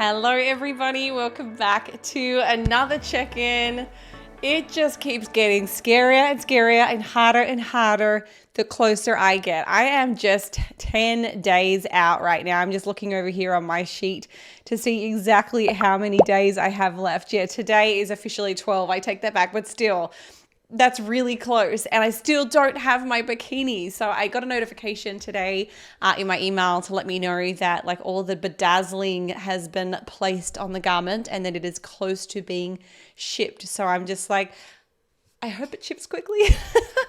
Hello everybody, welcome back to another check-in. It just keeps getting scarier and scarier and harder the closer I get. I am just 10 days out right now. I'm just looking over here on my sheet to see exactly how many days I have left. Yeah, today is officially 12. I take that back, but still, that's really close, and I still don't have my bikini. So I got a notification today in my email to let me know that like all the bedazzling has been placed on the garment and that it is close to being shipped. So I'm just like, I hope it ships quickly.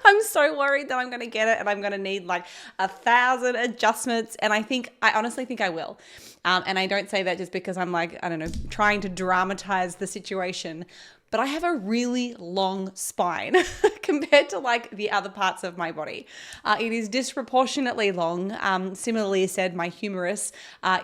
I'm so worried that I'm going to get it and I'm going to need like 1,000 adjustments. And I honestly think I will. And I don't say that just because I'm like, I don't know, trying to dramatize the situation. But I have a really long spine compared to like the other parts of my body. It is disproportionately long. Similarly said, my humerus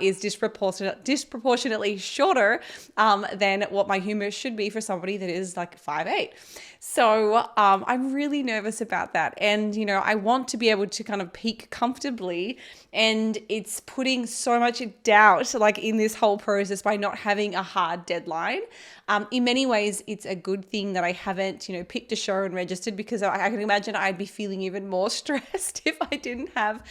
is disproportionately shorter than what my humerus should be for somebody that is like 5'8". So I'm really nervous about that. And, you know, I want to be able to kind of peak comfortably, and it's putting so much doubt like in this whole process by not having a hard deadline. In many ways, it's a good thing that I haven't, you know, picked a show and registered, because I can imagine I'd be feeling even more stressed if I didn't have,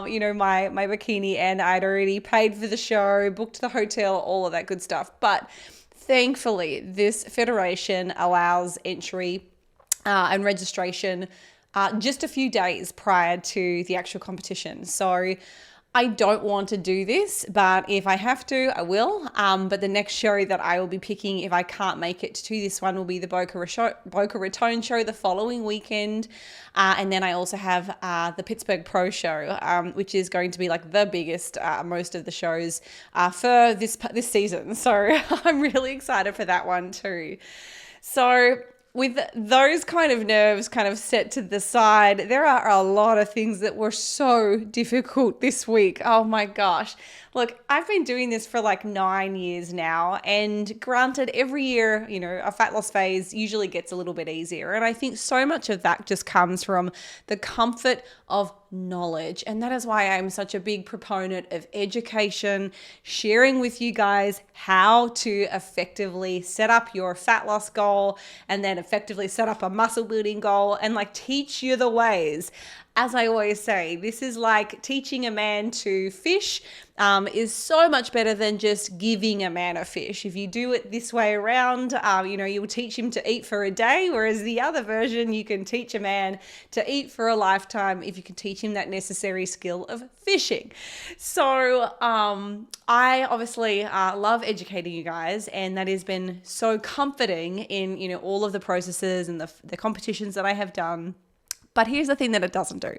you know, my bikini and I'd already paid for the show, booked the hotel, all of that good stuff. But thankfully, this federation allows entry and registration just a few days prior to the actual competition. So I don't want to do this, but if I have to, I will. But the next show that I will be picking, if I can't make it to this one, will be the Boca Raton show the following weekend. And then I also have the Pittsburgh Pro show, which is going to be like the biggest, most of the shows for this season. So I'm really excited for that one too. So with those kind of nerves kind of set to the side, there are a lot of things that were so difficult this week. Oh my gosh. Look, I've been doing this for like 9 years now, and granted, every year, you know, a fat loss phase usually gets a little bit easier. And I think so much of that just comes from the comfort of knowledge. And that is why I'm such a big proponent of education, sharing with you guys how to effectively set up your fat loss goal and then effectively set up a muscle building goal and like teach you the ways. As I always say, this is like teaching a man to fish is so much better than just giving a man a fish. If you do it this way around, you know, you will teach him to eat for a day, whereas the other version, you can teach a man to eat for a lifetime if you can teach him that necessary skill of fishing. So I obviously love educating you guys, and that has been so comforting in, you know, all of the processes and the competitions that I have done. But here's the thing that it doesn't do.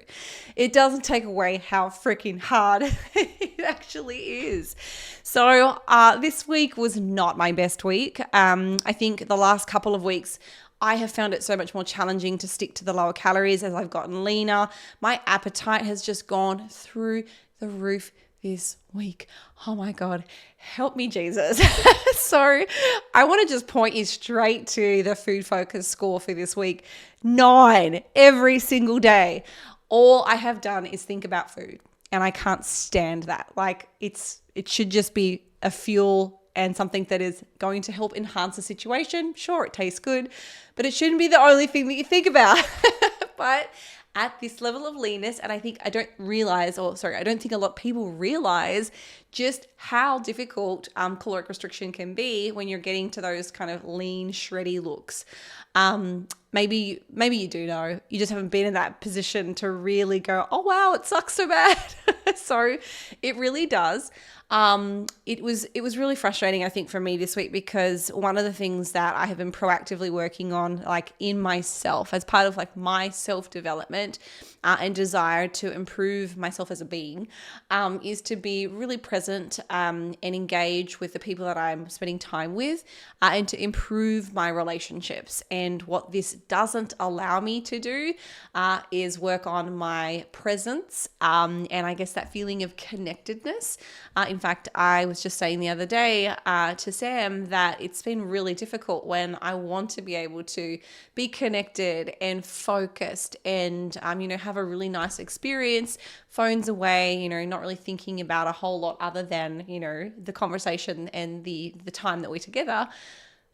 It doesn't take away how freaking hard it actually is. So this week was not my best week. I think the last couple of weeks, I have found it so much more challenging to stick to the lower calories as I've gotten leaner. My appetite has just gone through the roof this week. Oh my God, help me, Jesus. So I want to just point you straight to the Food Focus score for this week. 9 every single day. All I have done is think about food, and I can't stand that. Like it should just be a fuel and something that is going to help enhance the situation. Sure, it tastes good, but it shouldn't be the only thing that you think about. But at this level of leanness, and I don't think a lot of people realize just how difficult caloric restriction can be when you're getting to those kind of lean, shreddy looks. Maybe you do know, you just haven't been in that position to really go, oh wow, it sucks so bad. So it really does. It was really frustrating, I think, for me this week, because one of the things that I have been proactively working on, like in myself, as part of like my self-development and desire to improve myself as a being, is to be really present and engage with the people that I'm spending time with, and to improve my relationships. And what this doesn't allow me to do is work on my presence, and I guess that feeling of connectedness in fact, I was just saying the other day to Sam that it's been really difficult when I want to be able to be connected and focused and, have a really nice experience, phones away, not really thinking about a whole lot other than, the conversation and the time that we're together.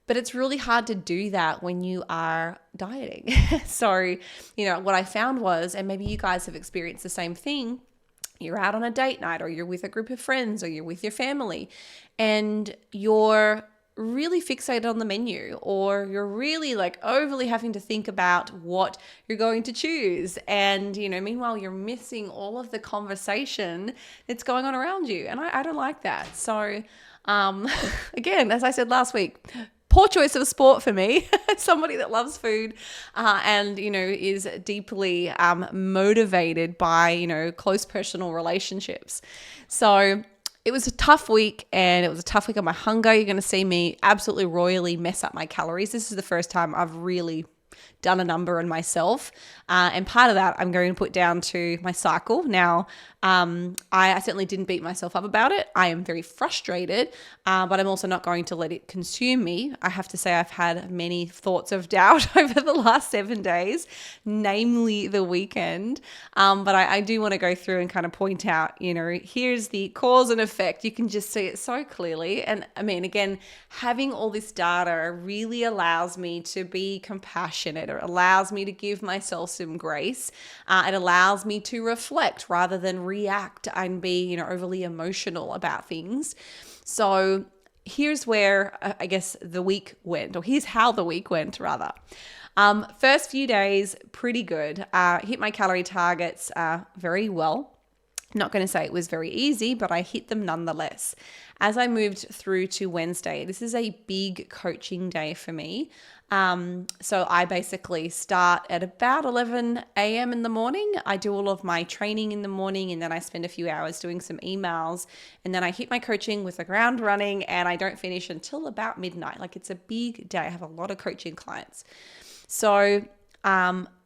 But it's really hard to do that when you are dieting. So, what I found was, and maybe you guys have experienced the same thing, you're out on a date night or you're with a group of friends or you're with your family and you're really fixated on the menu, or you're really like overly having to think about what you're going to choose. And, meanwhile, you're missing all of the conversation that's going on around you. And I don't like that. So, again, as I said last week, poor choice of sport for me. Somebody that loves food and, is deeply motivated by, close personal relationships. So it was a tough week, and it was a tough week on my hunger. You're going to see me absolutely royally mess up my calories. This is the first time I've really done a number on myself. And part of that I'm going to put down to my cycle. Now, I certainly didn't beat myself up about it. I am very frustrated, but I'm also not going to let it consume me. I have to say I've had many thoughts of doubt over the last 7 days, namely the weekend. But I do want to go through and kind of point out, here's the cause and effect. You can just see it so clearly. And I mean, again, having all this data really allows me to be compassionate. It allows me to give myself some grace. It allows me to reflect rather than react and be, overly emotional about things. So here's where I guess the week went, or here's how the week went rather. First few days, pretty good. Hit my calorie targets very well. I'm not going to say it was very easy, but I hit them nonetheless. As I moved through to Wednesday, this is a big coaching day for me. So I basically start at about 11 a.m. in the morning. I do all of my training in the morning, and then I spend a few hours doing some emails, and then I hit my coaching with the ground running, and I don't finish until about midnight. Like, it's a big day. I have a lot of coaching clients. So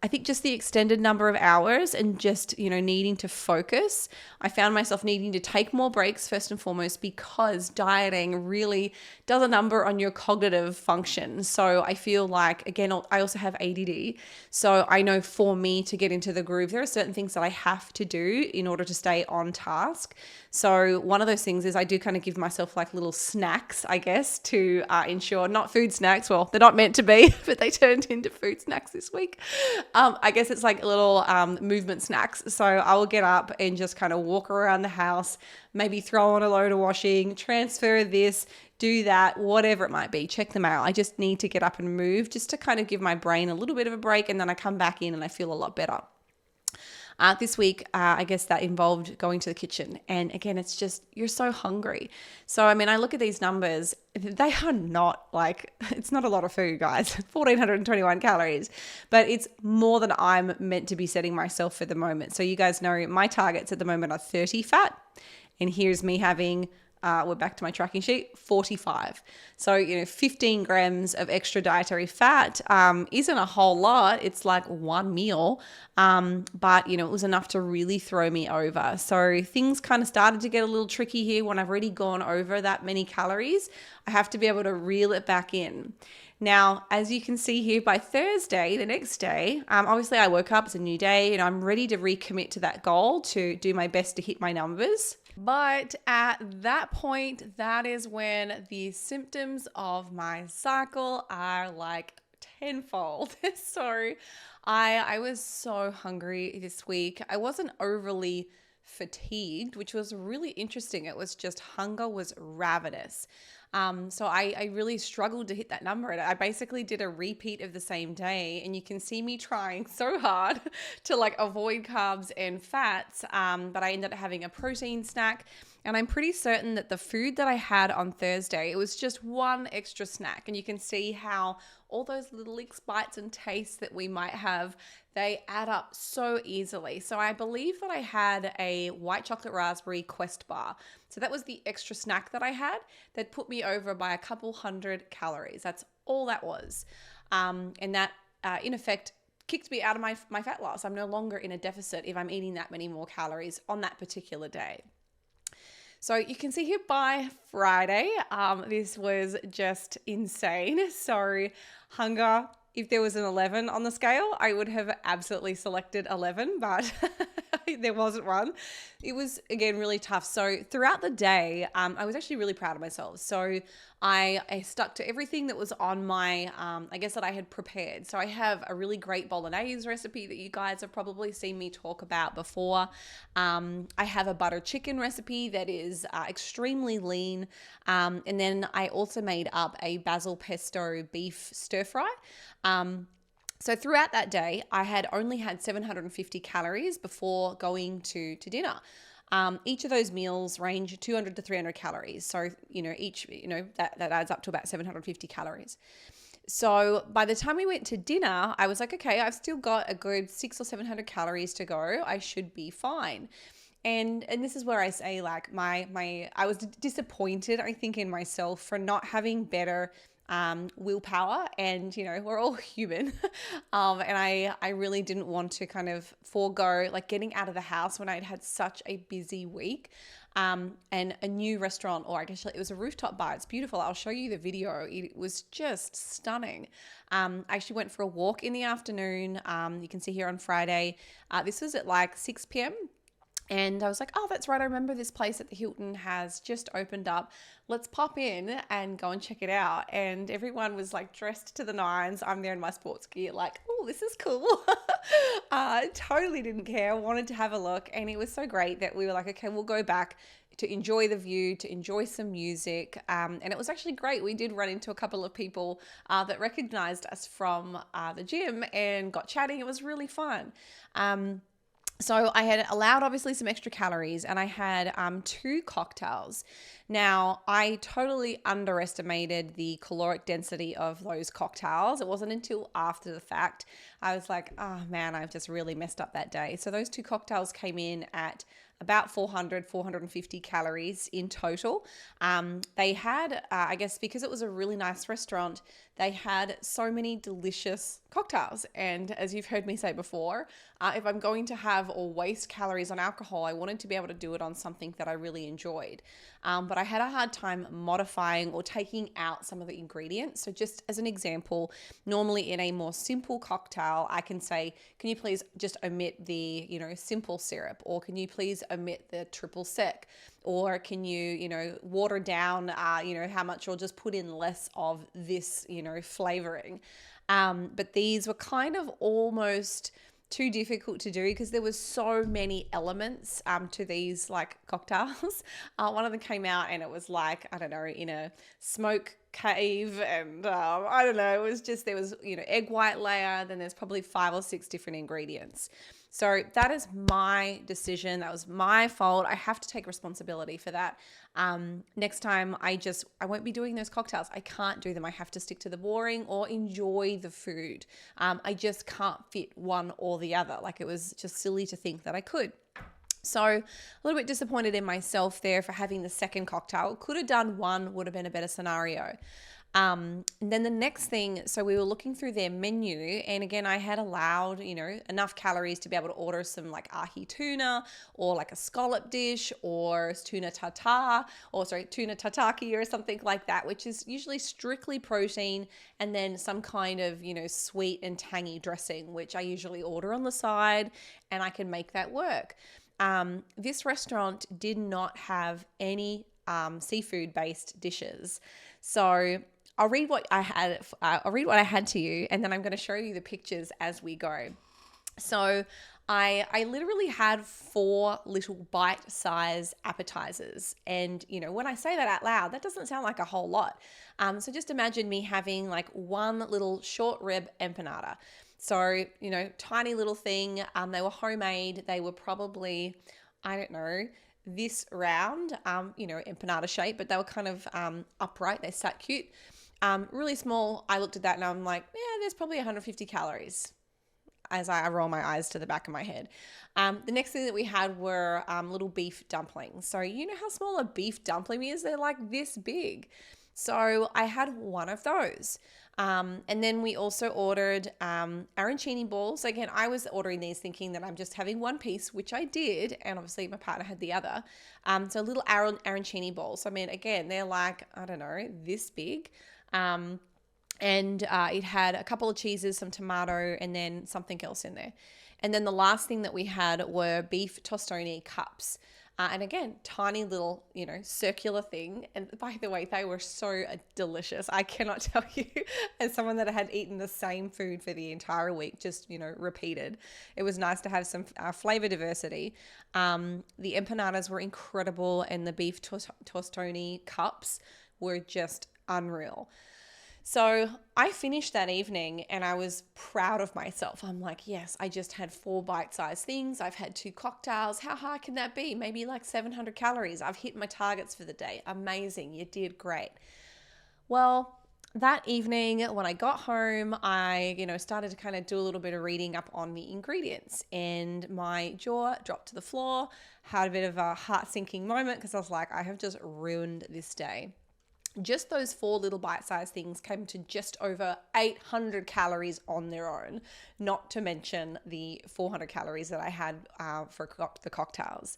I think just the extended number of hours and just, needing to focus, I found myself needing to take more breaks first and foremost, because dieting really does a number on your cognitive function. So I feel like, again, I also have ADD. So I know for me to get into the groove, there are certain things that I have to do in order to stay on task. So one of those things is I do kind of give myself like little snacks, I guess, to ensure, not food snacks. Well, they're not meant to be, but they turned into food snacks this week. I guess it's like little movement snacks. So I will get up and just kind of walk around the house, maybe throw on a load of washing, transfer this, do that, whatever it might be, check the mail. I just need to get up and move just to kind of give my brain a little bit of a break, and then I come back in and I feel a lot better. This week, I guess that involved going to the kitchen. And again, it's just, you're so hungry. So, I mean, I look at these numbers, they are not like, it's not a lot of food, guys, 1,421 calories, but it's more than I'm meant to be setting myself for the moment. So you guys know my targets at the moment are 30 fat. And here's me having, we're back to my tracking sheet, 45. So, 15 grams of extra dietary fat isn't a whole lot. It's like one meal. But, it was enough to really throw me over. So things kind of started to get a little tricky here when I've already gone over that many calories. I have to be able to reel it back in. Now, as you can see here, by Thursday, the next day, obviously I woke up, it's a new day, and I'm ready to recommit to that goal to do my best to hit my numbers. But at that point, that is when the symptoms of my cycle are like tenfold. So I was so hungry this week. I wasn't overly fatigued, which was really interesting. It was just hunger was ravenous. So I really struggled to hit that number. I basically did a repeat of the same day, and you can see me trying so hard to like avoid carbs and fats. But I ended up having a protein snack, and I'm pretty certain that the food that I had on Thursday, it was just one extra snack. And you can see how all those little bites and tastes that we might have, they add up so easily. So I believe that I had a white chocolate raspberry Quest bar. So that was the extra snack that I had that put me over by a couple hundred calories. That's all that was. And that, in effect, kicked me out of my fat loss. I'm no longer in a deficit if I'm eating that many more calories on that particular day. So you can see here by Friday, this was just insane. So hunger, if there was an 11 on the scale, I would have absolutely selected 11, but there wasn't one. It was, again, really tough. So throughout the day, I was actually really proud of myself. So I stuck to everything that was on my, I guess that I had prepared. So I have a really great bolognese recipe that you guys have probably seen me talk about before. I have a butter chicken recipe that is extremely lean. And then I also made up a basil pesto beef stir fry. So throughout that day, I had only had 750 calories before going to dinner. Each of those meals range 200 to 300 calories. So, that adds up to about 750 calories. So by the time we went to dinner, I was like, okay, I've still got a good 600 or 700 calories to go. I should be fine. And this is where I say, like, I was disappointed, I think, in myself for not having better willpower, and we're all human. And I really didn't want to kind of forego like getting out of the house when I'd had such a busy week. And a new restaurant, or I guess it was a rooftop bar. It's beautiful. I'll show you the video. It was just stunning. I actually went for a walk in the afternoon. You can see here on Friday. This was at like 6 p.m. And I was like, oh, that's right. I remember this place at the Hilton has just opened up. Let's pop in and go and check it out. And everyone was like dressed to the nines. I'm there in my sports gear, like, oh, this is cool. Totally didn't care. Wanted to have a look. And it was so great that we were like, okay, we'll go back to enjoy the view, to enjoy some music. And it was actually great. We did run into a couple of people that recognized us from the gym and got chatting. It was really fun. So I had allowed obviously some extra calories, and I had 2 cocktails. Now, I totally underestimated the caloric density of those cocktails. It wasn't until after the fact I was like, oh man, I've just really messed up that day. So those 2 cocktails came in at about 450 calories in total. They had, I guess because it was a really nice restaurant, they had so many delicious cocktails. And as you've heard me say before, if I'm going to have or waste calories on alcohol, I wanted to be able to do it on something that I really enjoyed. But I had a hard time modifying or taking out some of the ingredients. So just as an example, normally in a more simple cocktail, I can say, can you please just omit the, simple syrup, or can you please omit the triple sec, or can you, water down, how much, or just put in less of this, flavoring. But these were kind of almost too difficult to do because there was so many elements to these like cocktails. One of them came out and it was like, I don't know, in a smoke cave, and I don't know, it was just, there was, egg white layer, then there's probably 5 or 6 different ingredients. So that is my decision. That was my fault. I have to take responsibility for that. Next time I won't be doing those cocktails. I can't do them. I have to stick to the boring or enjoy the food. I just can't fit one or the other. Like, it was just silly to think that I could. So a little bit disappointed in myself there for having the second cocktail. Could have done one, would have been a better scenario. And then the next thing, so we were looking through their menu, and again, I had allowed, enough calories to be able to order some like ahi tuna, or like a scallop dish, or tuna tataki or something like that, which is usually strictly protein, and then some kind of, sweet and tangy dressing, which I usually order on the side, and I can make that work. This restaurant did not have any seafood-based dishes. So I'll read what I had to you, and then I'm going to show you the pictures as we go. So I literally had 4 little bite-sized appetizers. And, when I say that out loud, that doesn't sound like a whole lot. So just imagine me having like one little short rib empanada. So, tiny little thing. They were homemade. They were probably, I don't know, this round, empanada shape, but they were kind of upright. They sat cute. Really small. I looked at that and I'm like, yeah, there's probably 150 calories as I roll my eyes to the back of my head. The next thing that we had were little beef dumplings. So you know how small a beef dumpling is? They're like this big. So I had one of those. And then we also ordered arancini balls. Again, I was ordering these thinking that I'm just having one piece, which I did, and obviously my partner had the other. So little arancini balls. I mean, again, they're like, I don't know, this big. And it had a couple of cheeses, some tomato, and then something else in there. And then the last thing that we had were beef tostoni cups. And again, tiny little, circular thing. And by the way, they were so delicious. I cannot tell you, as someone that had eaten the same food for the entire week, just, repeated. It was nice to have some flavor diversity. The empanadas were incredible, and the beef tostoni cups were just unreal. So I finished that evening and I was proud of myself. I'm like, yes, I just had 4 bite-sized things. I've had 2 cocktails. How hard can that be? Maybe like 700 calories. I've hit my targets for the day. Amazing. You did great. Well, that evening when I got home, I, started to kind of do a little bit of reading up on the ingredients, and my jaw dropped to the floor, had a bit of a heart-sinking moment because I was like, I have just ruined this day. Just those 4 little bite-sized things came to just over 800 calories on their own, not to mention the 400 calories that I had for the cocktails.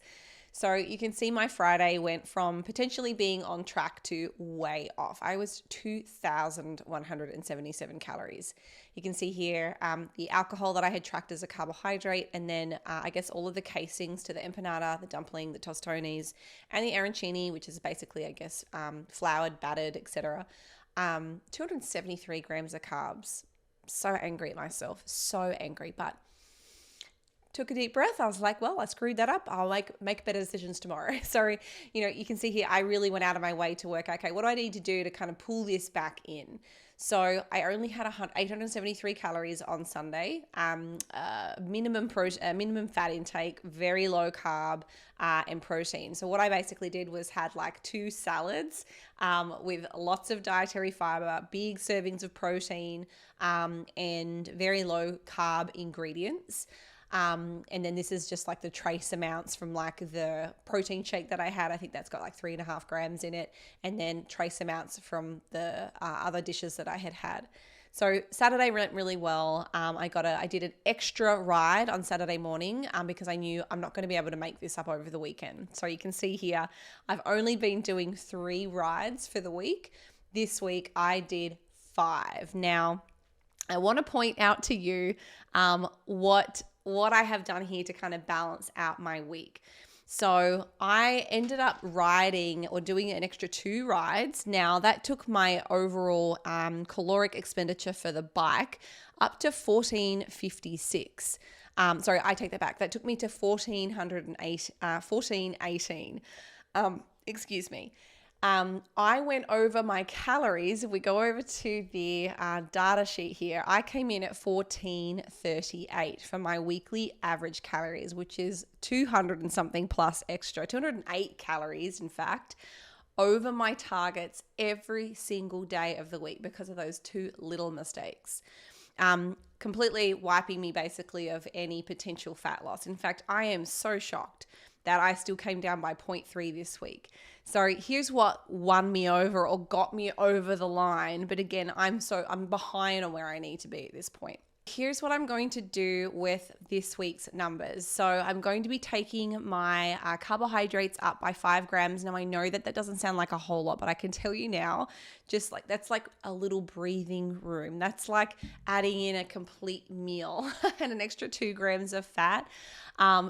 So you can see my Friday went from potentially being on track to way off. I was 2,177 calories. You can see here the alcohol that I had tracked as a carbohydrate, and then I guess all of the casings to the empanada, the dumpling, the tostones, and the arancini, which is basically, I guess, floured, battered, etc. 273 grams of carbs. So angry at myself, so angry, but took a deep breath. I was like, well, I screwed that up. I'll make better decisions tomorrow. So, you can see here, I really went out of my way to work, okay, what do I need to do to kind of pull this back in? So I only had 873 calories on Sunday, minimum fat intake, very low carb, and protein. So what I basically did was had like 2 salads with lots of dietary fiber, big servings of protein, and very low carb ingredients. And then this is just like the trace amounts from like the protein shake that I had. I think that's got like 3.5 grams in it. And then trace amounts from the other dishes that I had. So Saturday went really well. I did an extra ride on Saturday morning because I knew I'm not going to be able to make this up over the weekend. So you can see here, I've only been doing 3 rides for the week. This week I did 5. Now, I want to point out to you what I have done here to kind of balance out my week. So I ended up riding or doing an extra 2 rides. Now that took my overall caloric expenditure for the bike up to 1456. Sorry, I take that back. That took me to 1418. Excuse me. I went over my calories. If we go over to the data sheet here, I came in at 1438 for my weekly average calories, which is 200 and something plus extra, 208 calories, in fact, over my targets every single day of the week because of those 2 little mistakes. Completely wiping me basically of any potential fat loss. In fact, I am so shocked that I still came down by 0.3 this week. So here's what won me over or got me over the line. But again, I'm behind on where I need to be at this point. Here's what I'm going to do with this week's numbers. So I'm going to be taking my carbohydrates up by 5 grams. Now I know that doesn't sound like a whole lot, but I can tell you now, just like that's like a little breathing room. That's like adding in a complete meal and an extra 2 grams of fat.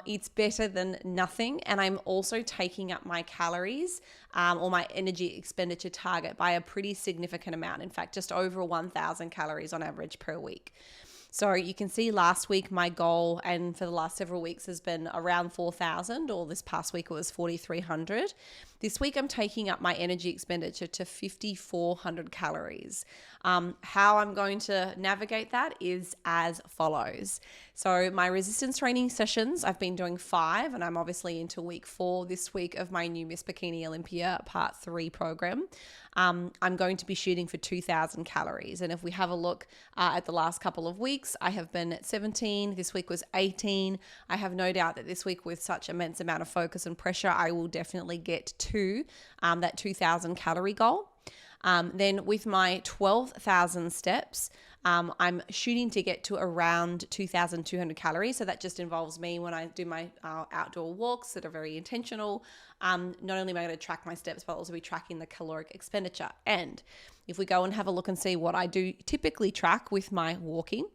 It's better than nothing. And I'm also taking up my calories or my energy expenditure target by a pretty significant amount. In fact, just over 1,000 calories on average per week. So you can see last week my goal, and for the last several weeks, has been around 4,000, or this past week it was 4,300. This week I'm taking up my energy expenditure to 5,400 calories. How I'm going to navigate that is as follows. So my resistance training sessions, I've been doing 5, and I'm obviously into week 4 this week of my new Miss Bikini Olympia Part 3 program. I'm going to be shooting for 2,000 calories. And if we have a look at the last couple of weeks, I have been at 17. This week was 18. I have no doubt that this week, with such immense amount of focus and pressure, I will definitely get to that 2,000 calorie goal. Then with my 12,000 steps, I'm shooting to get to around 2,200 calories. So that just involves me when I do my outdoor walks that are very intentional. Not only am I going to track my steps, but I'll also be tracking the caloric expenditure. And if we go and have a look and see what I do typically track with my walking,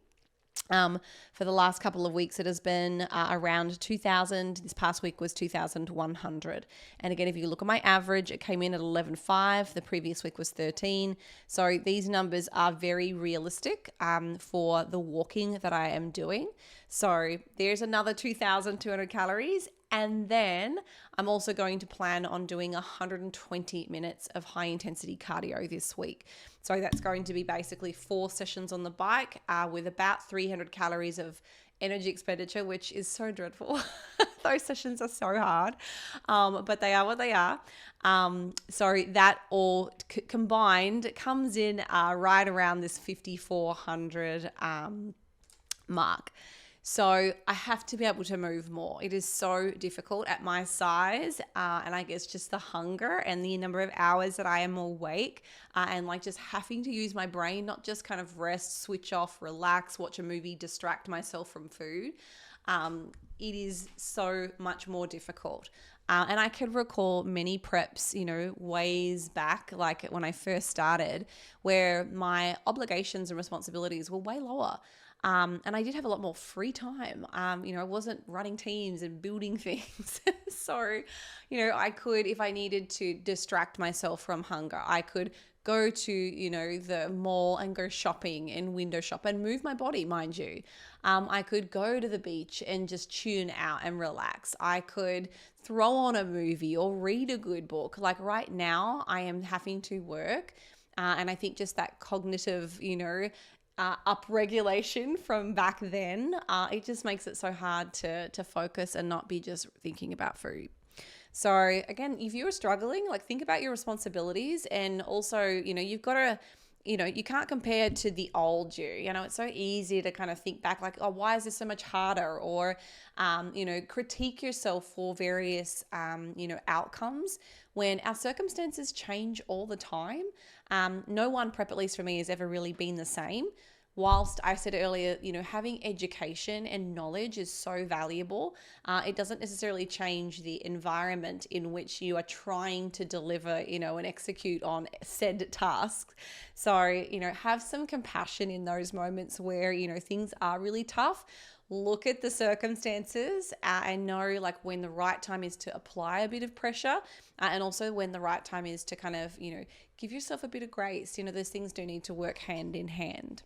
for the last couple of weeks, it has been around 2,000. This past week was 2,100. And again, if you look at my average, it came in at 11.5. The previous week was 13. So these numbers are very realistic for the walking that I am doing. So there's another 2,200 calories. And then I'm also going to plan on doing 120 minutes of high intensity cardio this week. So that's going to be basically 4 sessions on the bike with about 300 calories of energy expenditure, which is so dreadful. Those sessions are so hard, but they are what they are. So that all combined comes in right around this 5,400 mark. So I have to be able to move more. It is so difficult at my size, and I guess just the hunger and the number of hours that I am awake, and like just having to use my brain, not just kind of rest, switch off, relax, watch a movie, distract myself from food. It is so much more difficult. And I could recall many preps, ways back, like when I first started, where my obligations and responsibilities were way lower. And I did have a lot more free time. I wasn't running teams and building things. So, I could, if I needed to distract myself from hunger, I could go to, the mall and go shopping and window shop and move my body, mind you. I could go to the beach and just tune out and relax. I could throw on a movie or read a good book. Like right now, I am having to work. And I think just that cognitive, upregulation from back then, it just makes it so hard to focus and not be just thinking about food. So again, if you're struggling, like think about your responsibilities, and also, you've got to, you can't compare to the old you. It's so easy to kind of think back like, oh, why is this so much harder? Or, critique yourself for various, outcomes when our circumstances change all the time. No one prep, at least for me, has ever really been the same. Whilst I said earlier, having education and knowledge is so valuable, it doesn't necessarily change the environment in which you are trying to deliver, and execute on said tasks. So, have some compassion in those moments where, things are really tough. Look at the circumstances and know like when the right time is to apply a bit of pressure, and also when the right time is to kind of, give yourself a bit of grace. Those things do need to work hand in hand.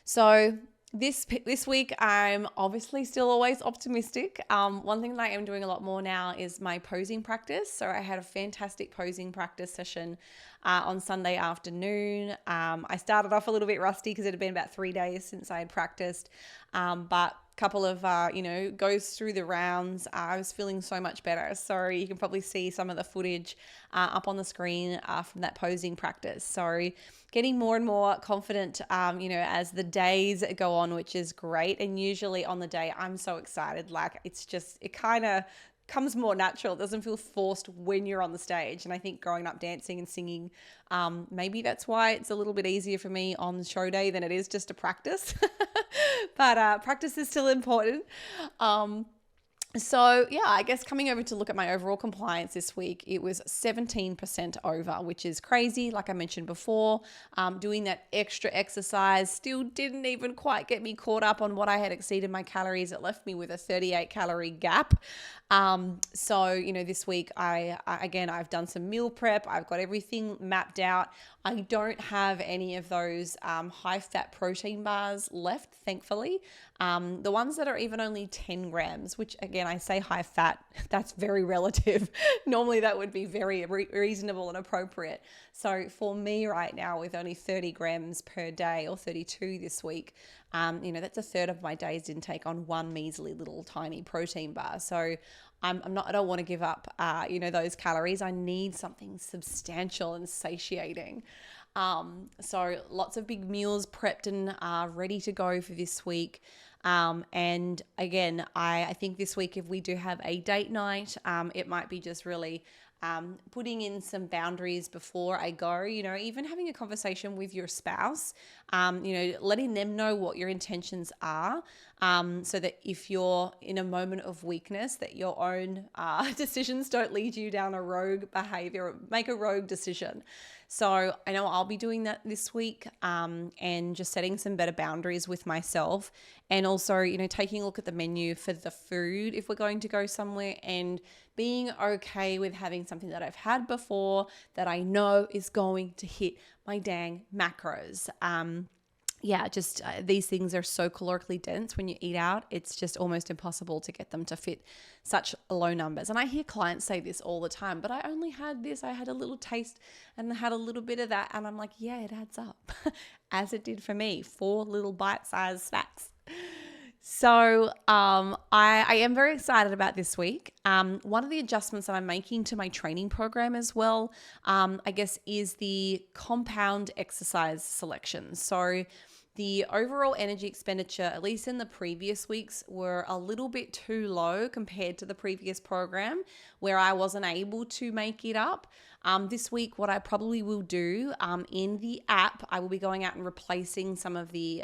So this week, I'm obviously still always optimistic. One thing that I am doing a lot more now is my posing practice. So I had a fantastic posing practice session on Sunday afternoon. I started off a little bit rusty because it had been about 3 days since I had practiced, but couple of, goes through the rounds. I was feeling so much better. So you can probably see some of the footage up on the screen from that posing practice. So getting more and more confident, as the days go on, which is great. And usually on the day, I'm so excited. Like it kind of comes more natural. It doesn't feel forced when you're on the stage. And I think growing up dancing and singing, maybe that's why it's a little bit easier for me on show day than it is just to practice. But practice is still important. So yeah, I guess coming over to look at my overall compliance this week, it was 17% over, which is crazy. Like I mentioned before, doing that extra exercise still didn't even quite get me caught up on what I had exceeded my calories. It left me with a 38 calorie gap. So, this week I've done some meal prep. I've got everything mapped out. I don't have any of those high fat protein bars left, thankfully. The ones that are even only 10 grams, which again, I say high fat, that's very relative. Normally that would be very reasonable and appropriate. So for me right now, with only 30 grams per day or 32 this week, that's a third of my day's intake on one measly little tiny protein bar. So I don't want to give up, those calories. I need something substantial and satiating. So lots of big meals prepped and ready to go for this week. And again, I think this week, if we do have a date night, it might be just really putting in some boundaries before I go, even having a conversation with your spouse, letting them know what your intentions are, so that if you're in a moment of weakness, that your own decisions don't lead you down a rogue behavior or make a rogue decision. So I know I'll be doing that this week, and just setting some better boundaries with myself, and also, taking a look at the menu for the food if we're going to go somewhere, and being okay with having something that I've had before that I know is going to hit my dang macros. These things are so calorically dense when you eat out. It's just almost impossible to get them to fit such low numbers. And I hear clients say this all the time, but I only had this. I had a little taste and I had a little bit of that. And I'm like, yeah, it adds up as it did for me, 4 little bite-sized snacks. So I am very excited about this week. One of the adjustments that I'm making to my training program as well, I guess, is the compound exercise selection. So the overall energy expenditure, at least in the previous weeks, were a little bit too low compared to the previous program where I wasn't able to make it up. This week, what I probably will do in the app, I will be going out and replacing some of the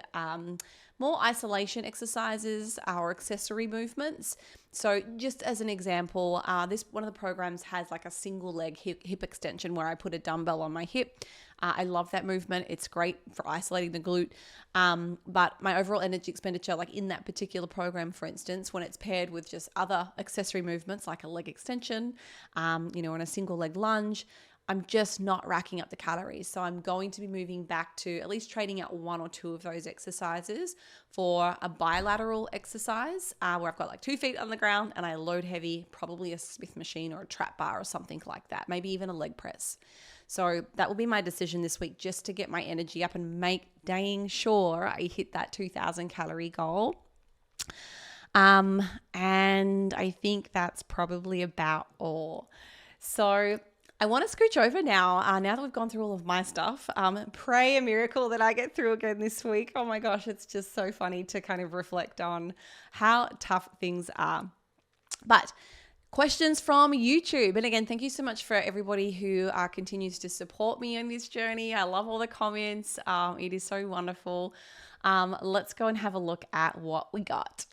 more isolation exercises or accessory movements. So just as an example, this one of the programs has like a single leg hip extension where I put a dumbbell on my hip. I love that movement. It's great for isolating the glute. But my overall energy expenditure, like in that particular program, for instance, when it's paired with just other accessory movements like a leg extension, and a single leg lunge, I'm just not racking up the calories. So I'm going to be moving back to at least trading out 1 or 2 of those exercises for a bilateral exercise where I've got like 2 feet on the ground and I load heavy, probably a Smith machine or a trap bar or something like that, maybe even a leg press. So that will be my decision this week, just to get my energy up and make dang sure I hit that 2,000 calorie goal. And I think that's probably about all. So I want to scooch over now, now that we've gone through all of my stuff. Pray a miracle that I get through again this week. Oh my gosh, it's just so funny to kind of reflect on how tough things are. But questions from YouTube. And again, thank you so much for everybody who continues to support me on this journey. I love all the comments. It is so wonderful. Let's go and have a look at what we got.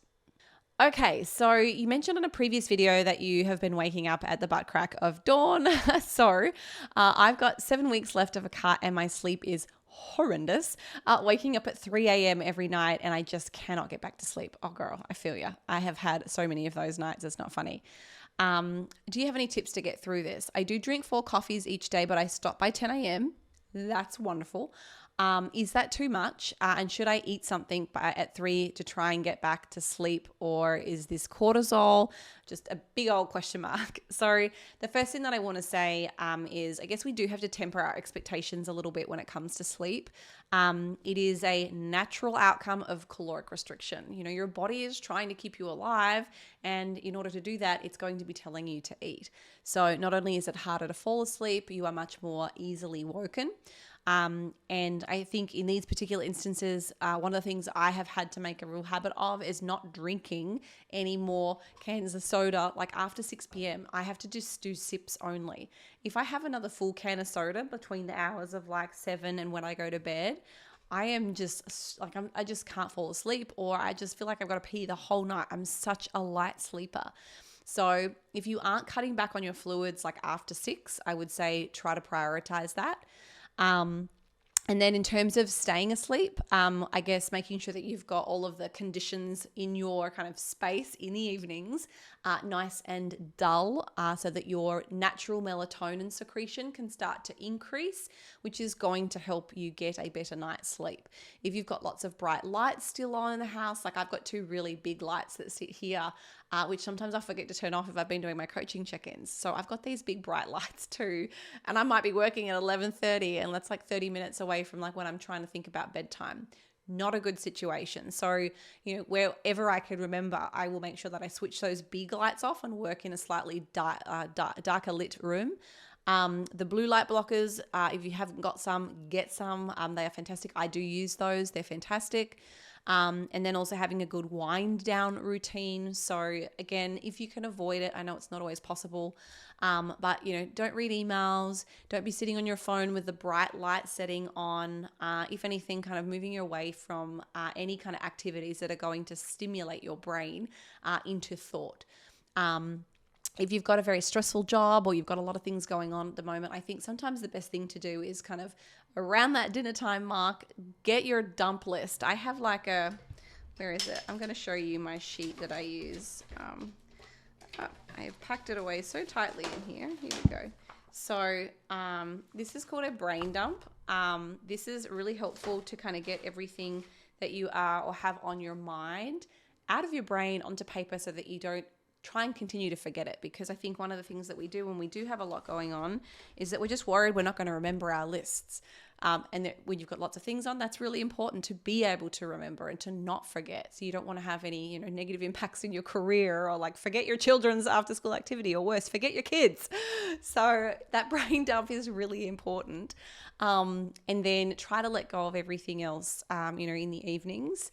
Okay, so you mentioned in a previous video that you have been waking up at the butt crack of dawn. So I've got 7 weeks left of a cut and my sleep is horrendous. Waking up at 3 a.m. every night and I just cannot get back to sleep. Oh girl, I feel ya. I have had so many of those nights. It's not funny. Do you have any tips to get through this? I do drink 4 coffees each day, but I stop by 10 a.m. That's wonderful. Is that too much? And should I eat something at 3 to try and get back to sleep? Or is this cortisol? Just a big old question mark. So the first thing that I want to say is I guess we do have to temper our expectations a little bit when it comes to sleep. It is a natural outcome of caloric restriction. Your body is trying to keep you alive. And in order to do that, it's going to be telling you to eat. So not only is it harder to fall asleep, you are much more easily woken. And I think in these particular instances, one of the things I have had to make a real habit of is not drinking any more cans of soda. Like after 6 p.m., I have to just do sips only. If I have another full can of soda between the hours of like 7 and when I go to bed, I am just like, I just can't fall asleep, or I just feel like I've got to pee the whole night. I'm such a light sleeper. So if you aren't cutting back on your fluids like after 6, I would say try to prioritize that. And then in terms of staying asleep, I guess making sure that you've got all of the conditions in your kind of space in the evenings nice and dull, so that your natural melatonin secretion can start to increase, which is going to help you get a better night's sleep. If you've got lots of bright lights still on in the house, like I've got 2 really big lights that sit here, which sometimes I forget to turn off if I've been doing my coaching check-ins. So I've got these big bright lights too, and I might be working at 11:30, and that's like 30 minutes away from like when I'm trying to think about bedtime. Not a good situation. So, wherever I can remember, I will make sure that I switch those big lights off and work in a slightly darker lit room. The blue light blockers, if you haven't got some, get some. They are fantastic. I do use those. They're fantastic. And then also having a good wind down routine. So again, if you can avoid it, I know it's not always possible, but don't read emails, don't be sitting on your phone with the bright light setting on. If anything, kind of moving you away from any kind of activities that are going to stimulate your brain into thought. If you've got a very stressful job or you've got a lot of things going on at the moment, I think sometimes the best thing to do is kind of around that dinner time mark, get your dump list. I have like where is it? I'm going to show you my sheet that I use. I've packed it away so tightly in here. Here we go. So this is called a brain dump. This is really helpful to kind of get everything that you are or have on your mind out of your brain onto paper so that you don't try and continue to forget it, because I think one of the things that we do when we do have a lot going on is that we're just worried we're not going to remember our lists. And that when you've got lots of things on, that's really important to be able to remember and to not forget. So you don't want to have any, negative impacts in your career, or like forget your children's after school activity, or worse, forget your kids. So that brain dump is really important. And then try to let go of everything else, in the evenings.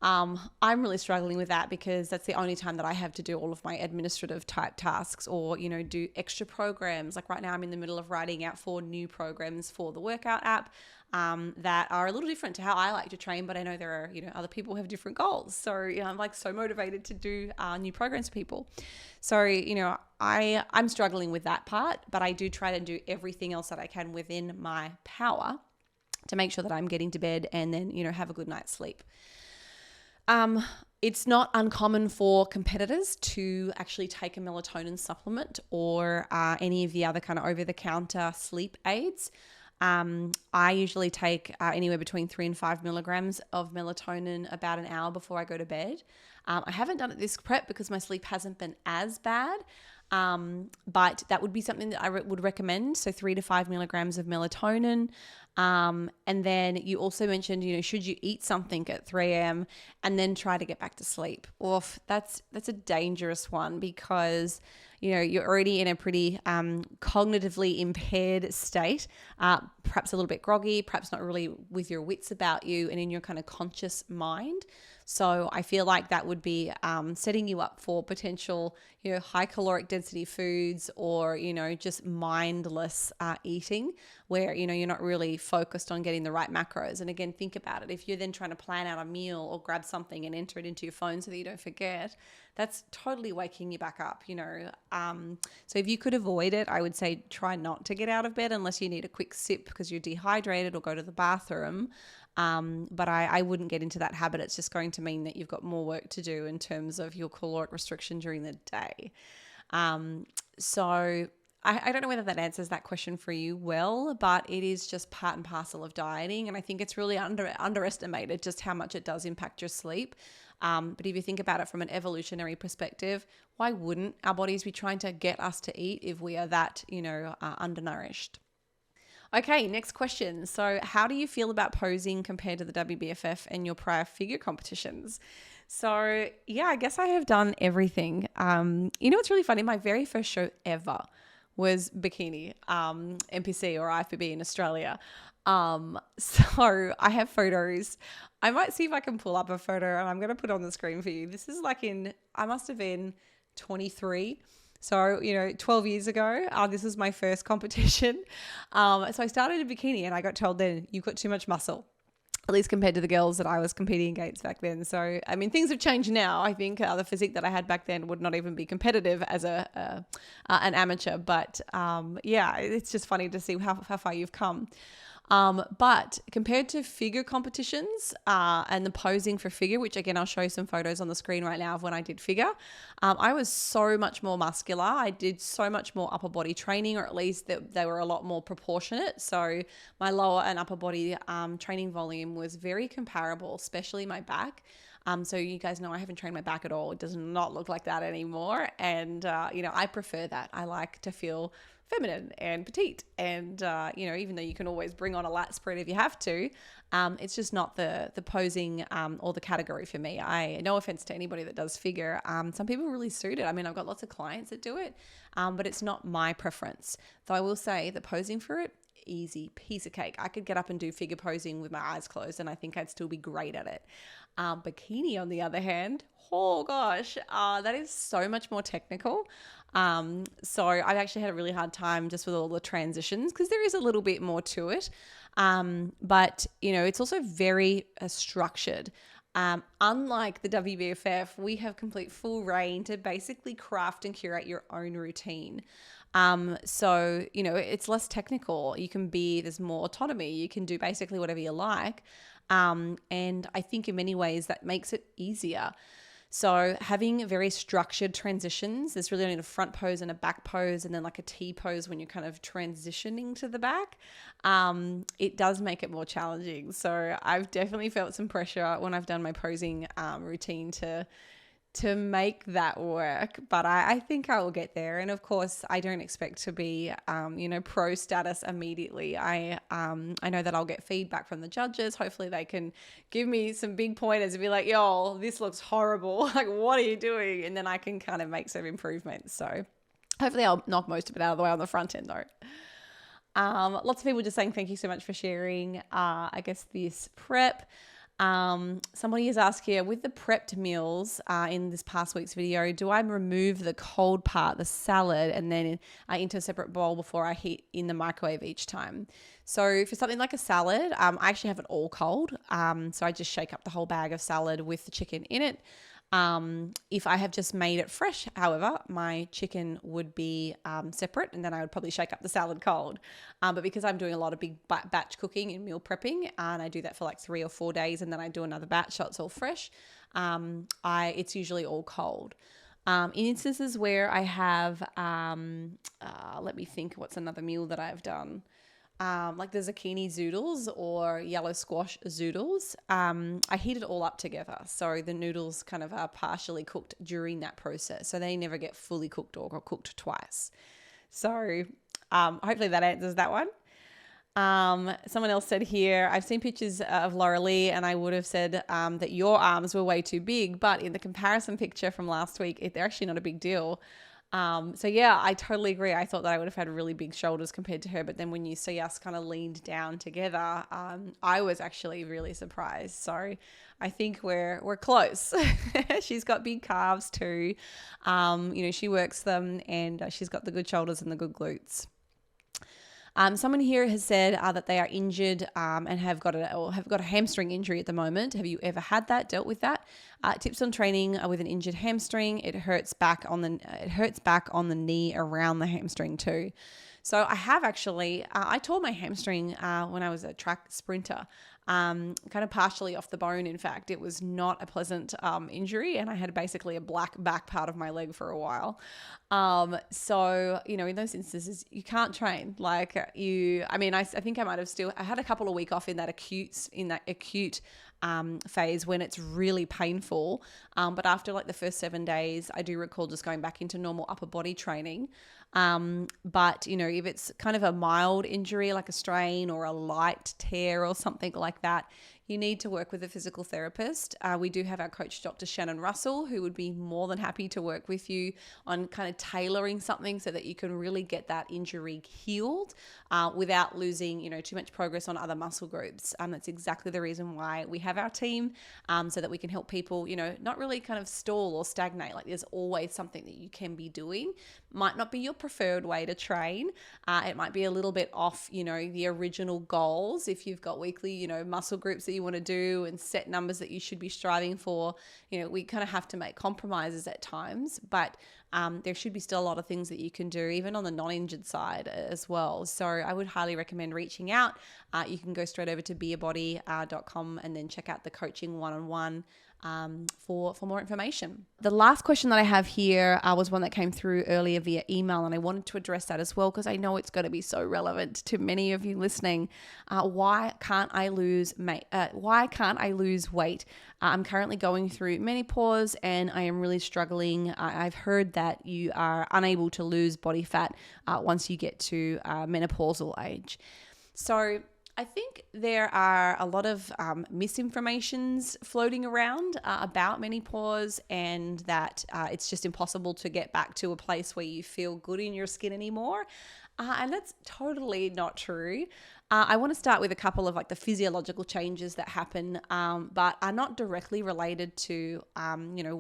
I'm really struggling with that because that's the only time that I have to do all of my administrative type tasks, or, do extra programs. Like right now I'm in the middle of writing out 4 new programs for the workout app that are a little different to how I like to train, but I know there are, other people who have different goals. So, I'm like so motivated to do new programs for people. So, I'm struggling with that part, but I do try to do everything else that I can within my power to make sure that I'm getting to bed and then, have a good night's sleep. It's not uncommon for competitors to actually take a melatonin supplement or any of the other kind of over-the-counter sleep aids. I usually take anywhere between 3 and 5 milligrams of melatonin about an hour before I go to bed. I haven't done it this prep because my sleep hasn't been as bad. But that would be something that I would recommend. So 3 to 5 milligrams of melatonin. And then you also mentioned, should you eat something at 3 a.m. and then try to get back to sleep? Oof, that's a dangerous one because, you're already in a pretty cognitively impaired state, perhaps a little bit groggy, perhaps not really with your wits about you and in your kind of conscious mind. So I feel like that would be setting you up for potential, high caloric density foods, or, just mindless eating where, you're not really focused on getting the right macros. And again, think about it. If you're then trying to plan out a meal or grab something and enter it into your phone so that you don't forget, that's totally waking you back up, So if you could avoid it, I would say try not to get out of bed unless you need a quick sip because you're dehydrated or go to the bathroom. But I wouldn't get into that habit. It's just going to mean that you've got more work to do in terms of your caloric restriction during the day. So I don't know whether that answers that question for you well, but it is just part and parcel of dieting. And I think it's really underestimated just how much it does impact your sleep. But if you think about it from an evolutionary perspective, why wouldn't our bodies be trying to get us to eat if we are that, undernourished? Okay, next question. So how do you feel about posing compared to the WBFF and your prior figure competitions? So yeah, I guess I have done everything. What's really funny? My very first show ever was Bikini, NPC or IFBB in Australia. So I have photos. I might see if I can pull up a photo and I'm going to put it on the screen for you. This is like I must have been 23. So, 12 years ago, this was my first competition. So I started in Bikini and I got told then, you've got too much muscle, at least compared to the girls that I was competing against back then. So, I mean, things have changed now. I think the physique that I had back then would not even be competitive as an amateur. But yeah, it's just funny to see how far you've come. But compared to figure competitions and the posing for figure, which again, I'll show you some photos on the screen right now of when I did figure, I was so much more muscular. I did so much more upper body training, or at least they were a lot more proportionate. So my lower and upper body training volume was very comparable, especially my back. So you guys know I haven't trained my back at all. It does not look like that anymore. And, I prefer that. I like to feel feminine and petite. And, even though you can always bring on a lat spread if you have to, it's just not the posing or the category for me. No offense to anybody that does figure. Some people really suit it. I mean, I've got lots of clients that do it, but it's not my preference. Though I will say the posing for it, easy piece of cake. I could get up and do figure posing with my eyes closed and I think I'd still be great at it. Bikini, on the other hand, oh gosh, that is so much more technical. So I've actually had a really hard time just with all the transitions because there is a little bit more to it. But it's also very structured. Unlike the WBFF, we have complete full reign to basically craft and curate your own routine. So it's less technical. There's more autonomy. You can do basically whatever you like. And I think in many ways that makes it easier. So having very structured transitions, there's really only a front pose and a back pose and then like a T pose when you're kind of transitioning to the back. It does make it more challenging. So I've definitely felt some pressure when I've done my posing routine to make that work, but I think I will get there. And of course, I don't expect to be, pro status immediately. I know that I'll get feedback from the judges. Hopefully they can give me some big pointers and be like, yo, this looks horrible. Like, what are you doing? And then I can kind of make some improvements. So hopefully I'll knock most of it out of the way on the front end though. Lots of people just saying, thank you so much for sharing, I guess this prep. Somebody has asked here, with the prepped meals in this past week's video, do I remove the cold part, the salad, and then into a separate bowl before I heat in the microwave each time? So for something like a salad, I actually have it all cold. So I just shake up the whole bag of salad with the chicken in it. If I have just made it fresh, however, my chicken would be separate, and then I would probably shake up the salad cold. But because I'm doing a lot of big batch cooking and meal prepping, and I do that for like 3 or 4 days, and then I do another batch so it's all fresh, it's usually all cold. In instances where I have, let me think, what's another meal that I've done? Like the zucchini zoodles or yellow squash zoodles, I heat it all up together. So the noodles kind of are partially cooked during that process. So they never get fully cooked or cooked twice. So hopefully that answers that one. Someone else said here, I've seen pictures of Laura Lee and I would have said that your arms were way too big, but in the comparison picture from last week, they're actually not a big deal. So yeah, I totally agree. I thought that I would have had really big shoulders compared to her, but then when you see us kind of leaned down together, I was actually really surprised. So I think we're close. She's got big calves too. She works them and she's got the good shoulders and the good glutes. Someone here has said that they are injured and have got a hamstring injury at the moment. Have you ever had that? Dealt with that? Tips on training with an injured hamstring. It hurts back on the knee around the hamstring too. So I have actually, I tore my hamstring when I was a track sprinter, kind of partially off the bone. In fact, it was not a pleasant injury, and I had basically a black back part of my leg for a while. So, in those instances, you can't train. I think I had a couple of weeks off in that acute phase when it's really painful. But after like the first 7 days, I do recall just going back into normal upper body training. But if it's kind of a mild injury, like a strain or a light tear or something like that, you need to work with a physical therapist. We do have our coach, Dr. Shannon Russell, who would be more than happy to work with you on kind of tailoring something so that you can really get that injury healed without losing, too much progress on other muscle groups. That's exactly the reason why we have our team, so that we can help people, not really kind of stall or stagnate. Like there's always something that you can be doing. Might not be your preferred way to train. It might be a little bit off, the original goals. If you've got weekly, muscle groups that you want to do and set numbers that you should be striving for, we kind of have to make compromises at times, but there should be still a lot of things that you can do even on the non-injured side as well. So I would highly recommend reaching out. You can go straight over to beabody.com and then check out the coaching one-on-one for more information. The last question that I have here was one that came through earlier via email, and I wanted to address that as well because I know it's going to be so relevant to many of you listening. Why can't I lose weight? I'm currently going through menopause and I am really struggling. I've heard that you are unable to lose body fat once you get to menopausal age. So I think there are a lot of misinformations floating around about menopause, and that it's just impossible to get back to a place where you feel good in your skin anymore. And that's totally not true. I want to start with a couple of like the physiological changes that happen, but are not directly related to,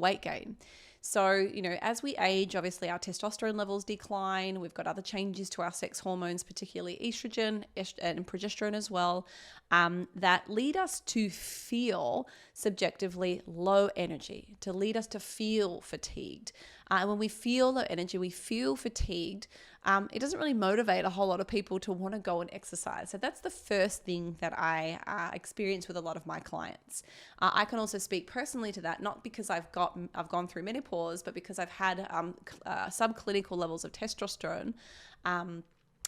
weight gain. So, as we age, obviously our testosterone levels decline. We've got other changes to our sex hormones, particularly estrogen and progesterone as well, that lead us to feel subjectively low energy, to lead us to feel fatigued. And when we feel low energy, we feel fatigued, it doesn't really motivate a whole lot of people to want to go and exercise. So that's the first thing that I experience with a lot of my clients. I can also speak personally to that, not because I've gone through menopause, but because I've had subclinical levels of testosterone.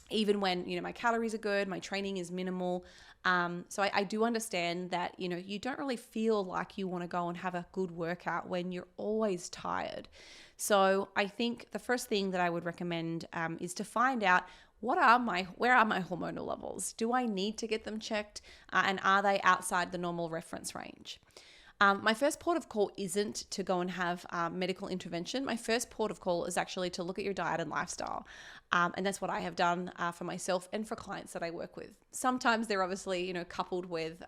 Even when, my calories are good, my training is minimal. So I do understand that, you don't really feel like you want to go and have a good workout when you're always tired. So I think the first thing that I would recommend is to find out where are my hormonal levels? Do I need to get them checked? And are they outside the normal reference range? My first port of call isn't to go and have medical intervention. My first port of call is actually to look at your diet and lifestyle. And that's what I have done for myself and for clients that I work with. Sometimes they're obviously, coupled with,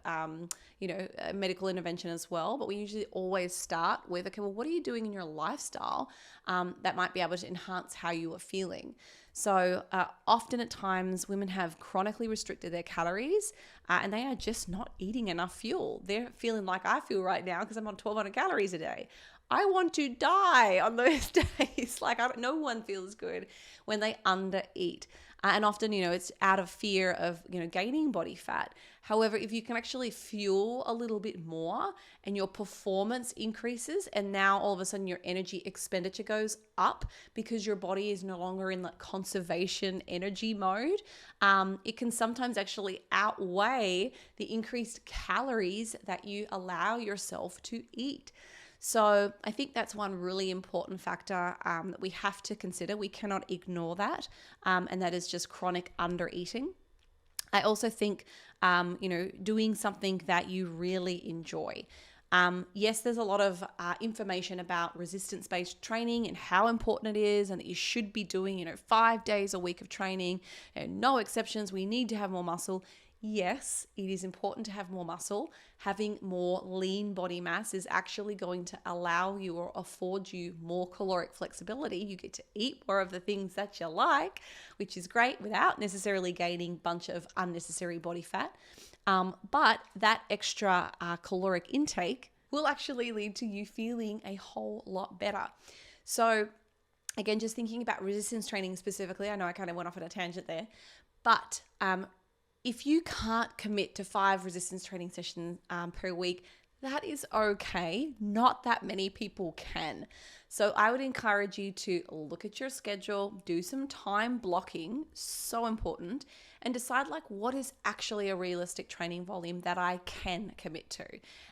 medical intervention as well. But we usually always start with, okay, well, what are you doing in your lifestyle that might be able to enhance how you are feeling? So often at times women have chronically restricted their calories and they are just not eating enough fuel. They're feeling like I feel right now because I'm on 1,200 calories a day. I want to die on those days. No one feels good when they undereat. And often, it's out of fear of, gaining body fat. However, if you can actually fuel a little bit more and your performance increases, and now all of a sudden your energy expenditure goes up because your body is no longer in that conservation energy mode, it can sometimes actually outweigh the increased calories that you allow yourself to eat. So I think that's one really important factor that we have to consider. We cannot ignore that, and that is just chronic undereating. I also think, doing something that you really enjoy. Yes, there's a lot of information about resistance-based training and how important it is, and that you should be doing, 5 days a week of training, no exceptions. We need to have more muscle. Yes, it is important to have more muscle. Having more lean body mass is actually going to allow you or afford you more caloric flexibility. You get to eat more of the things that you like, which is great without necessarily gaining a bunch of unnecessary body fat. But that extra caloric intake will actually lead to you feeling a whole lot better. So again, just thinking about resistance training specifically, I know I kind of went off on a tangent there, but if you can't commit to 5 resistance training sessions per week, that is okay. Not that many people can. So I would encourage you to look at your schedule, do some time blocking, so important, and decide what is actually a realistic training volume that I can commit to.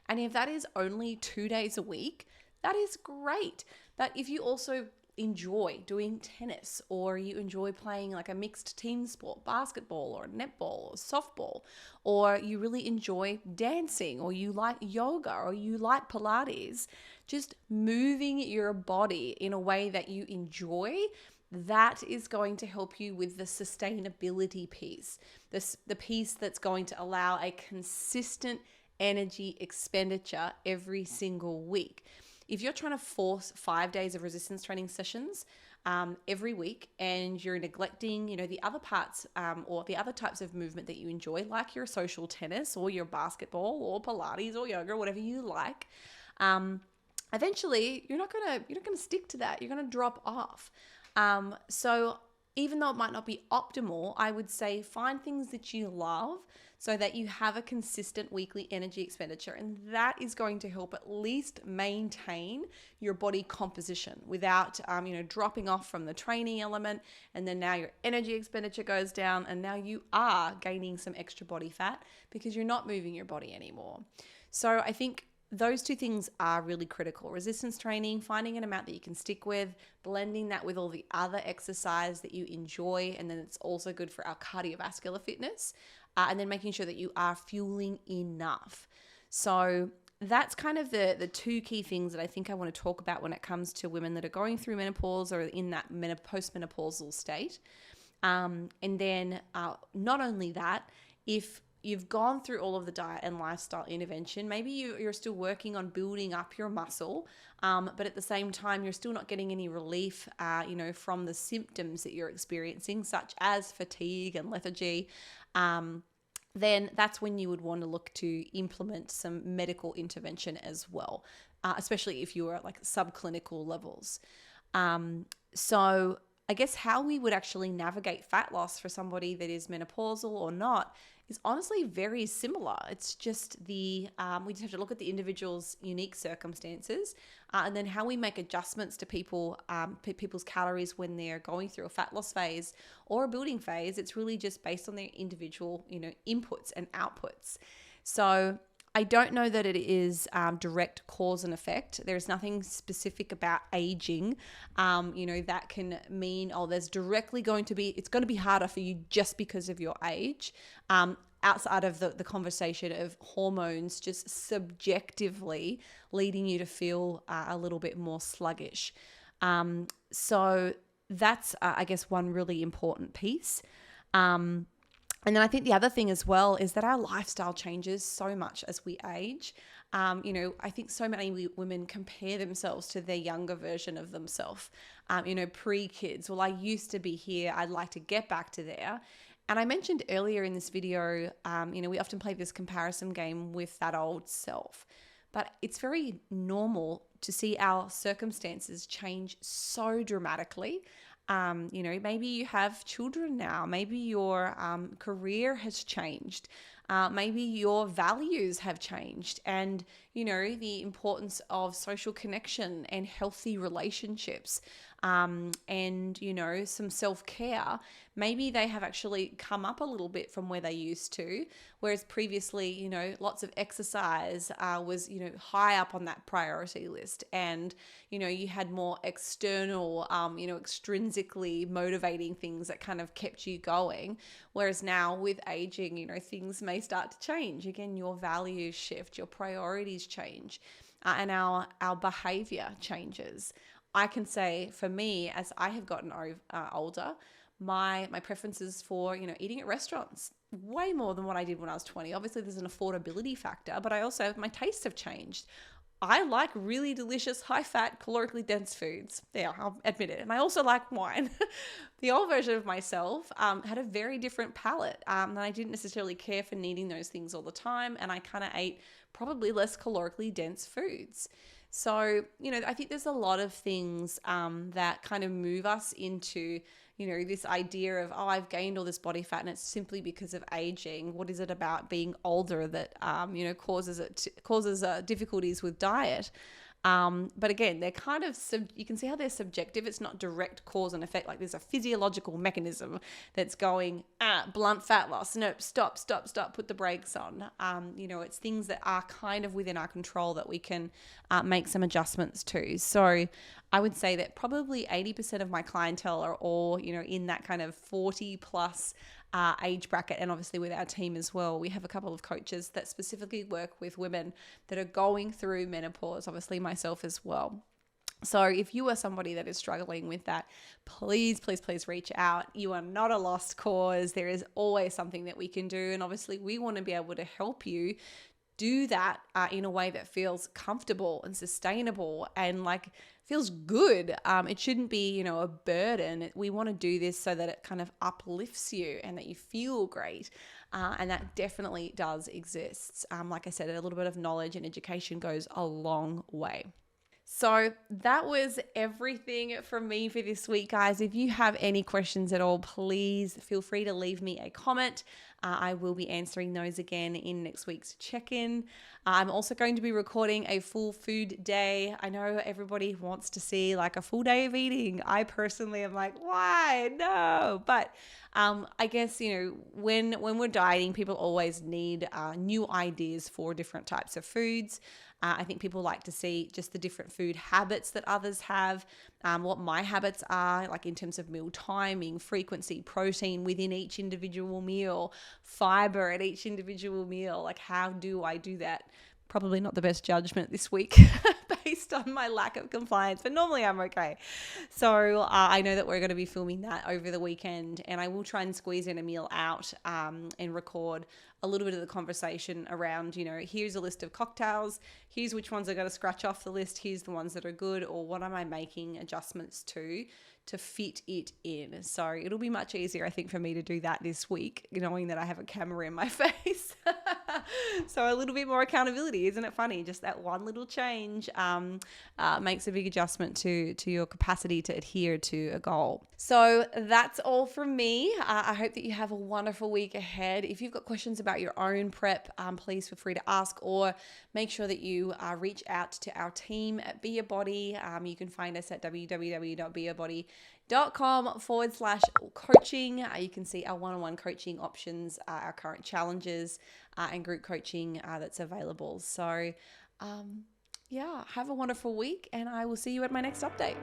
And if that is only 2 days a week, that is great. But if you also enjoy doing tennis, or you enjoy playing a mixed team sport, basketball or netball or softball, or you really enjoy dancing, or you like yoga, or you like Pilates, just moving your body in a way that you enjoy, that is going to help you with the sustainability piece, the piece that's going to allow a consistent energy expenditure every single week. If you're trying to force 5 days of resistance training sessions every week, and you're neglecting, the other parts or the other types of movement that you enjoy, like your social tennis or your basketball or Pilates or yoga, whatever you like, eventually you're not gonna stick to that. You're gonna drop off. So even though it might not be optimal, I would say find things that you love so that you have a consistent weekly energy expenditure. And that is going to help at least maintain your body composition without, dropping off from the training element. And then now your energy expenditure goes down, and now you are gaining some extra body fat because you're not moving your body anymore. So I think those two things are really critical. Resistance training, finding an amount that you can stick with, blending that with all the other exercise that you enjoy, and then it's also good for our cardiovascular fitness, and then making sure that you are fueling enough. So that's kind of the two key things that I think I want to talk about when it comes to women that are going through menopause or in that postmenopausal state. And then not only that, if you've gone through all of the diet and lifestyle intervention, maybe you're still working on building up your muscle, but at the same time, you're still not getting any relief, from the symptoms that you're experiencing, such as fatigue and lethargy, then that's when you would want to look to implement some medical intervention as well, especially if you are at like subclinical levels. So I guess how we would actually navigate fat loss for somebody that is menopausal or not is honestly very similar. It's just we just have to look at the individual's unique circumstances, and then how we make adjustments to people's calories when they're going through a fat loss phase or a building phase. It's really just based on their individual, inputs and outputs. So I don't know that it is direct cause and effect. There's nothing specific about aging, that can mean, it's going to be harder for you just because of your age. Outside of the conversation of hormones just subjectively leading you to feel a little bit more sluggish. So that's, I guess, one really important piece. And then I think the other thing as well is that our lifestyle changes so much as we age. I think so many women compare themselves to their younger version of themselves, pre-kids. Well, I used to be here. I'd like to get back to there. And I mentioned earlier in this video, we often play this comparison game with that old self. But it's very normal to see our circumstances change so dramatically. Maybe you have children now, maybe your career has changed, maybe your values have changed, and, the importance of social connection and healthy relationships, and, some self-care, maybe they have actually come up a little bit from where they used to, whereas previously, lots of exercise was, high up on that priority list, and, you had more external, extrinsically motivating things that kind of kept you going, whereas now with aging, things may start to change. Again, your values shift, your priorities change, and our behavior changes. I can say for me, as I have gotten older, my preferences for, eating at restaurants way more than what I did when I was 20. Obviously, there's an affordability factor, but I also, my tastes have changed. I like really delicious, high-fat, calorically dense foods. Yeah, I'll admit it. And I also like wine. The old version of myself had a very different palate, and I didn't necessarily care for needing those things all the time, and I kind of ate probably less calorically dense foods. So, I think there's a lot of things that kind of move us into, this idea of, I've gained all this body fat and it's simply because of aging. What is it about being older that, causes difficulties with diet? But again, they're kind of, you can see how they're subjective. It's not direct cause and effect. Like there's a physiological mechanism that's going, blunt fat loss. Nope, stop, put the brakes on. It's things that are kind of within our control that we can make some adjustments to. So I would say that probably 80% of my clientele are all, in that kind of 40 plus age bracket. And obviously with our team as well, we have a couple of coaches that specifically work with women that are going through menopause, obviously myself as well. So if you are somebody that is struggling with that, please reach out. You are not a lost cause. There is always something that we can do. And obviously we want to be able to help you do that in a way that feels comfortable and sustainable and like feels good. It shouldn't be, a burden. We want to do this so that it kind of uplifts you and that you feel great. And that definitely does exist. Like I said, a little bit of knowledge and education goes a long way. So that was everything from me for this week, guys. If you have any questions at all, please feel free to leave me a comment. I will be answering those again in next week's check-in. I'm also going to be recording a full food day. I know everybody wants to see like a full day of eating. I personally am like, why? No. But I guess, when we're dieting, people always need new ideas for different types of foods. I think people like to see just the different food habits that others have, what my habits are, like in terms of meal timing, frequency, protein within each individual meal, fiber at each individual meal. Like, how do I do that? Probably not the best judgment this week based on my lack of compliance, but normally I'm okay. So I know that we're going to be filming that over the weekend, and I will try and squeeze in a meal out and record a little bit of the conversation around, here's a list of cocktails, here's which ones I got to scratch off the list, here's the ones that are good, or what am I making adjustments to fit it in. So it'll be much easier, I think, for me to do that this week, knowing that I have a camera in my face. So a little bit more accountability, isn't it funny? Just that one little change makes a big adjustment to your capacity to adhere to a goal. So that's all from me. I hope that you have a wonderful week ahead. If you've got questions about your own prep, please feel free to ask, or make sure that you reach out to our team at Be Your Body. You can find us at www.beyourbody.com/coaching. You can see our one-on-one coaching options, our current challenges, and group coaching that's available. So, have a wonderful week, and I will see you at my next update.